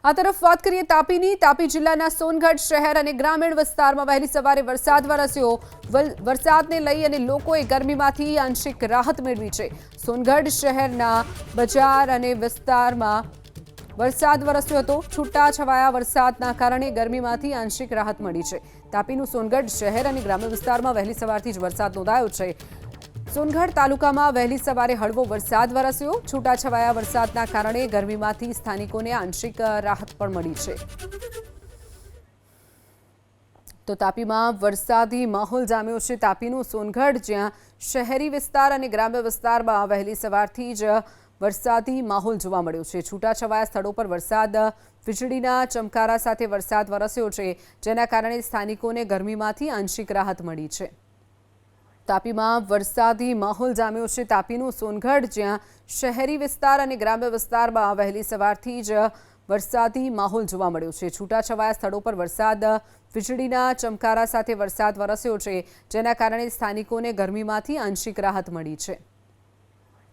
આ તરફ વાત કરીએ તાપીની। તાપી જિલ્લાના સોનગઢ શહેર અને ગ્રામીણ વિસ્તારમાં વહેલી સવારે વરસાદ વરસ્યો। વરસાદને લઈ અને લોકોએ ગરમીમાંથી આંશિક રાહત મેળવી છે। સોનગઢ શહેરના બજાર અને વિસ્તારમાં વરસાદ વરસ્યો હતો। છૂટાછવાયા વરસાદના કારણે ગરમીમાંથી આંશિક રાહત મળી છે। તાપીનું સોનગઢ શહેર અને ગ્રામ્ય વિસ્તારમાં વહેલી સવારથી જ વરસાદ નોંધાયો છે। સોનગઢ તાલુકામાં વહેલી સવારે હળવો વરસાદ વરસ્યો। છૂટાછવાયા વરસાદના કારણે ગરમીમાંથી સ્થાનિકોને આંશિક રાહત પણ મળી છે। તો તાપીમાં વરસાદી માહોલ જામ્યો છે। તાપીનું સોનગઢ જ્યાં શહેરી વિસ્તાર અને ગ્રામ્ય વિસ્તારમાં વહેલી સવારથી જ વરસાદી માહોલ જોવા મળ્યો છે। છૂટાછવાયા સ્થળો પર વરસાદ વીજળીના ચમકારા સાથે વરસાદ વરસ્યો છે, જેના કારણે સ્થાનિકોને ગરમીમાંથી આંશિક રાહત મળી છે। તાપીમાં વરસાદી માહોલ જામ્યો છે। તાપીનું સોનગઢ જ્યાં શહેરી વિસ્તાર અને ગ્રામ્ય વિસ્તારમાં વહેલી સવારથી જ વરસાદી માહોલ જોવા મળ્યો છે। છૂટાછવાયા સ્થળો પર વરસાદ વીજળીના ચમકારા સાથે વરસાદ વરસ્યો છે, જેના કારણે સ્થાનિકોને ગરમીમાંથી આંશિક રાહત મળી છે।